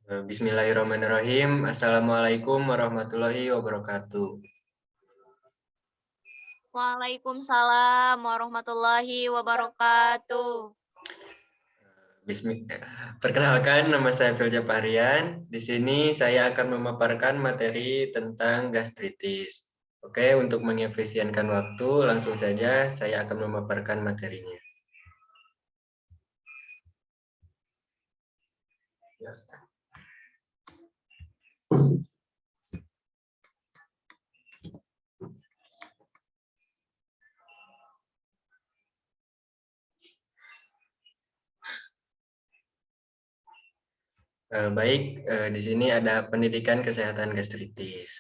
Bismillahirrahmanirrahim. Assalamualaikum warahmatullahi wabarakatuh. Waalaikumsalam warahmatullahi wabarakatuh. Perkenalkan, nama saya Filja Parian. Di sini saya akan memaparkan materi tentang gastritis. Oke, untuk mengefisienkan waktu, langsung saja saya akan memaparkan materinya. Baik, di sini ada pendidikan kesehatan gastritis.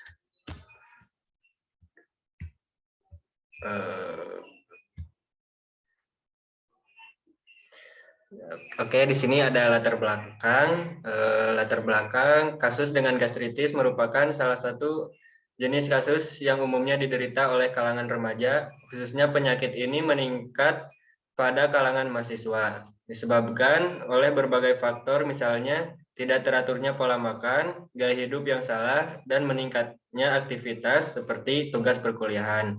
Oke, di sini ada latar belakang. Latar belakang kasus dengan gastritis merupakan salah satu jenis kasus yang umumnya diderita oleh kalangan remaja, khususnya penyakit ini meningkat pada kalangan mahasiswa. Disebabkan oleh berbagai faktor, misalnya tidak teraturnya pola makan, gaya hidup yang salah, dan meningkatnya aktivitas seperti tugas perkuliahan.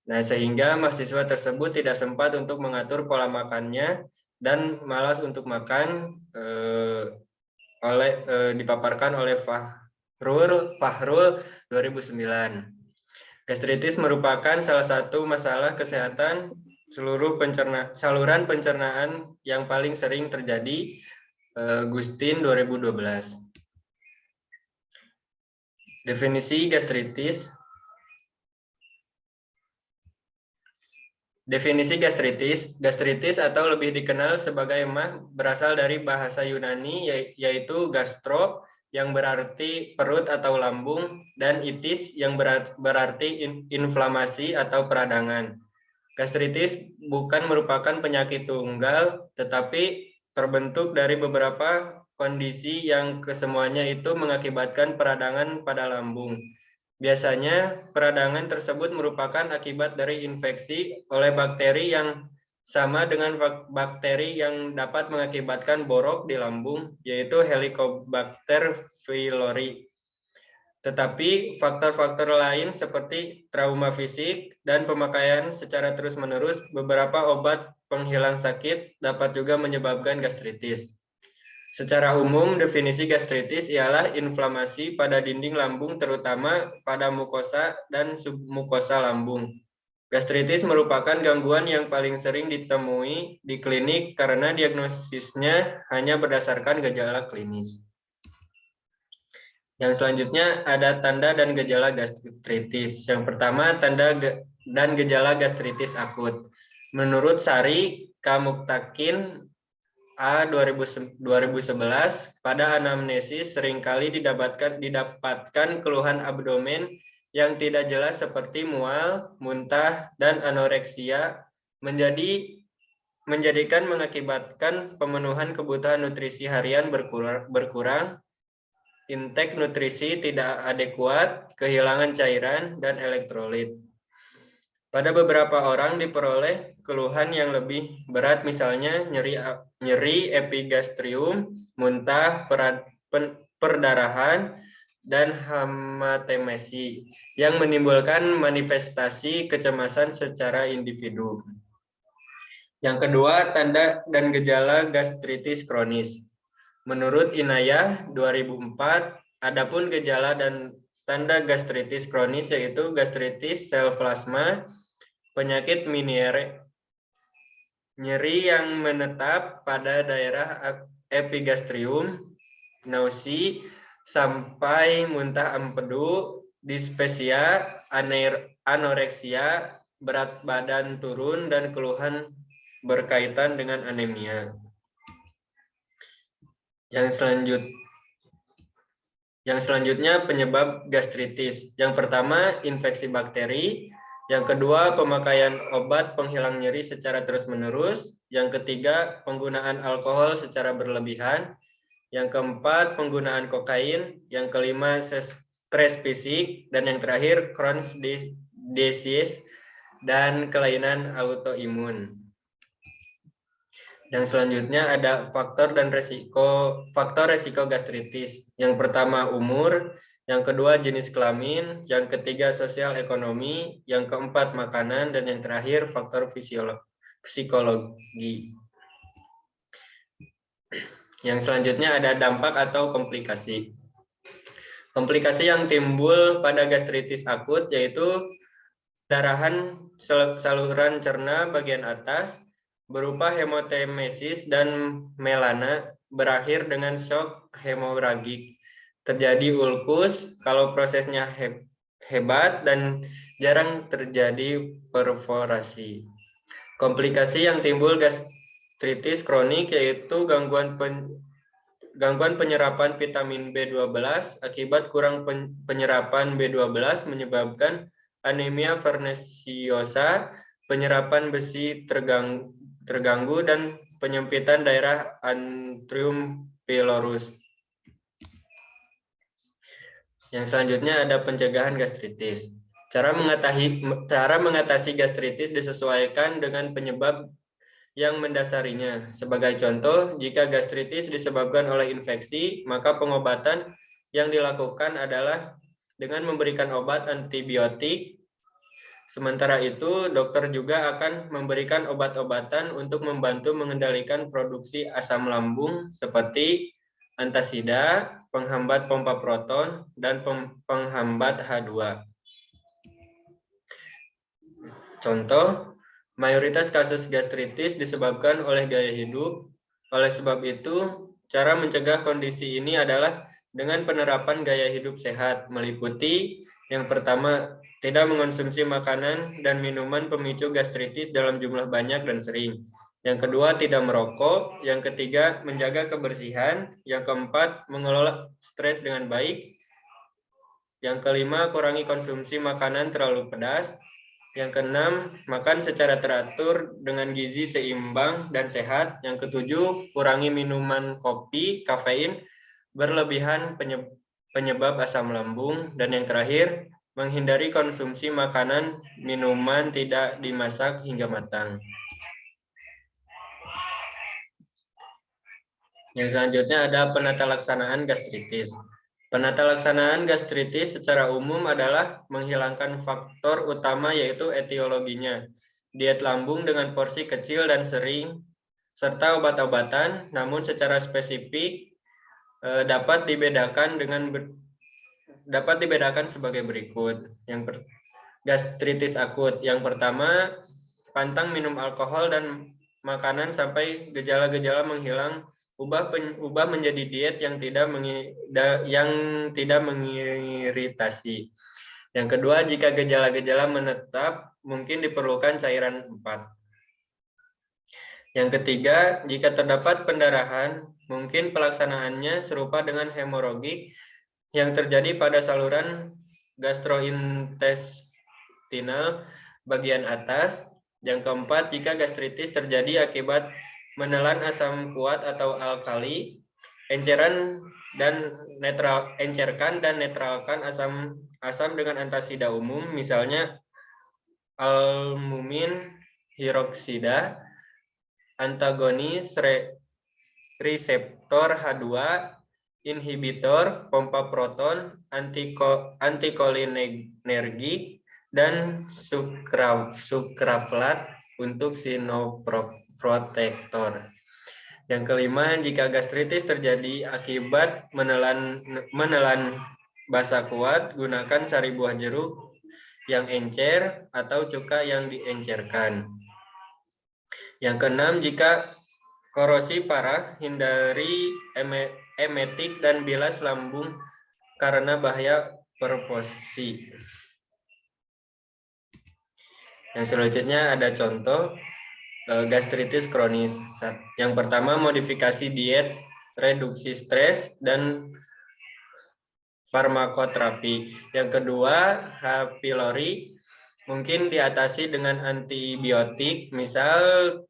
Nah, sehingga mahasiswa tersebut tidak sempat untuk mengatur pola makannya dan malas untuk makan, dipaparkan oleh Fahrul 2009. Gastritis merupakan salah satu masalah kesehatan saluran pencernaan yang paling sering terjadi. Gustin 2012. Definisi gastritis. Definisi gastritis atau lebih dikenal sebagai emah berasal dari bahasa Yunani yaitu gastro yang berarti perut atau lambung dan itis yang berarti inflamasi atau peradangan. Gastritis bukan merupakan penyakit tunggal tetapi terbentuk dari beberapa kondisi yang kesemuanya itu mengakibatkan peradangan pada lambung. Biasanya, peradangan tersebut merupakan akibat dari infeksi oleh bakteri yang sama dengan bakteri yang dapat mengakibatkan borok di lambung, yaitu Helicobacter pylori. Tetapi faktor-faktor lain seperti trauma fisik dan pemakaian secara terus-menerus beberapa obat penghilang sakit dapat juga menyebabkan gastritis. Secara umum, definisi gastritis ialah inflamasi pada dinding lambung terutama pada mukosa dan submukosa lambung. Gastritis merupakan gangguan yang paling sering ditemui di klinik karena diagnosisnya hanya berdasarkan gejala klinis. Yang selanjutnya ada tanda dan gejala gastritis. Yang pertama, tanda dan gejala gastritis akut. Menurut Sari Kamuktakin A 2011, pada anamnesis seringkali didapatkan keluhan abdomen yang tidak jelas seperti mual, muntah, dan anoreksia mengakibatkan pemenuhan kebutuhan nutrisi harian berkurang, intake nutrisi tidak adekuat, kehilangan cairan, dan elektrolit. Pada beberapa orang diperoleh keluhan yang lebih berat, misalnya nyeri epigastrium, muntah, perdarahan, dan hematemesi yang menimbulkan manifestasi kecemasan secara individu. Yang kedua, tanda dan gejala gastritis kronis. Menurut Inayah 2004, adapun gejala dan tanda gastritis kronis yaitu gastritis sel plasma, penyakit Meniere, nyeri yang menetap pada daerah epigastrium, nausi, sampai muntah empedu, dispepsia, anoreksia, berat badan turun, dan keluhan berkaitan dengan anemia. Yang selanjutnya penyebab gastritis. Yang pertama, infeksi bakteri. Yang kedua, pemakaian obat penghilang nyeri secara terus-menerus. Yang ketiga, penggunaan alkohol secara berlebihan. Yang keempat, penggunaan kokain. Yang kelima, stres fisik. Dan yang terakhir, Crohn's disease dan kelainan autoimun. Yang selanjutnya ada faktor resiko gastritis. Yang pertama umur, yang kedua jenis kelamin, yang ketiga sosial ekonomi, yang keempat makanan, dan yang terakhir faktor psikologi. Yang selanjutnya ada dampak atau komplikasi. Komplikasi yang timbul pada gastritis akut yaitu pendarahan saluran cerna bagian atas berupa hemotemesis dan melana berakhir dengan shock hemoragik. Terjadi ulkus kalau prosesnya hebat dan jarang terjadi perforasi. Komplikasi yang timbul gastritis kronik yaitu gangguan penyerapan vitamin B12 akibat kurang penyerapan B12 menyebabkan anemia perniciosa, penyerapan besi terganggu dan penyempitan daerah atrium pylorus. Yang selanjutnya ada pencegahan gastritis. Cara mengatasi gastritis disesuaikan dengan penyebab yang mendasarinya. Sebagai contoh, jika gastritis disebabkan oleh infeksi, maka pengobatan yang dilakukan adalah dengan memberikan obat antibiotik. Sementara itu, dokter juga akan memberikan obat-obatan untuk membantu mengendalikan produksi asam lambung seperti antasida, penghambat pompa proton, dan penghambat H2. Contoh, mayoritas kasus gastritis disebabkan oleh gaya hidup. Oleh sebab itu, cara mencegah kondisi ini adalah dengan penerapan gaya hidup sehat, meliputi yang pertama, tidak mengonsumsi makanan dan minuman pemicu gastritis dalam jumlah banyak dan sering. Yang kedua, tidak merokok. Yang ketiga, menjaga kebersihan. Yang keempat, mengelola stres dengan baik. Yang kelima, kurangi konsumsi makanan terlalu pedas. Yang keenam, makan secara teratur dengan gizi seimbang dan sehat. Yang ketujuh, kurangi minuman kopi, kafein berlebihan penyebab asam lambung. Dan yang terakhir, menghindari konsumsi makanan, minuman tidak dimasak hingga matang. Yang selanjutnya ada penata laksanaan gastritis. Penata laksanaan gastritis secara umum adalah menghilangkan faktor utama yaitu etiologinya, diet lambung dengan porsi kecil dan sering, serta obat-obatan, namun secara spesifik dapat dibedakan sebagai berikut. Gastritis akut. Yang pertama, pantang minum alkohol dan makanan sampai gejala-gejala menghilang. Ubah menjadi diet yang tidak mengiritasi. Yang kedua, jika gejala-gejala menetap, mungkin diperlukan cairan 4. Yang ketiga, jika terdapat pendarahan, mungkin pelaksanaannya serupa dengan hemoragik yang terjadi pada saluran gastrointestinal bagian atas. Yang keempat, jika gastritis terjadi akibat menelan asam kuat atau alkali, encerkan dan netralkan asam dengan antasida umum, misalnya albumin hidroksida, antagonis reseptor H2, inhibitor pompa proton, antikolinergik, dan sukraplat untuk sinoprotektor. Yang kelima, jika gastritis terjadi akibat menelan basa kuat, gunakan sari buah jeruk yang encer atau cuka yang diencerkan. Yang keenam, jika korosi parah, hindari emetik dan bilas lambung karena bahaya perfosi. Yang selanjutnya ada contoh gastritis kronis. Yang pertama, modifikasi diet, reduksi stres, dan farmakoterapi. Yang kedua, H. pylori mungkin diatasi dengan antibiotik, misal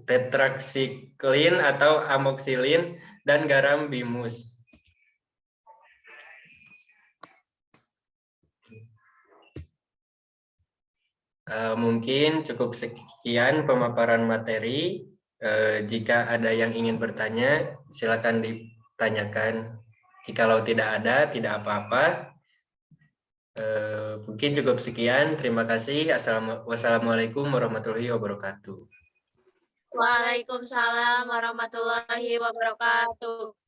tetraksiklin atau amoxilin dan garam bimus. Mungkin cukup sekian pemaparan materi. Jika ada yang ingin bertanya, silakan ditanyakan. Jikalau tidak ada, tidak apa-apa. Mungkin cukup sekian. Terima kasih. Wassalamualaikum warahmatullahi wabarakatuh. Waalaikumsalam warahmatullahi wabarakatuh.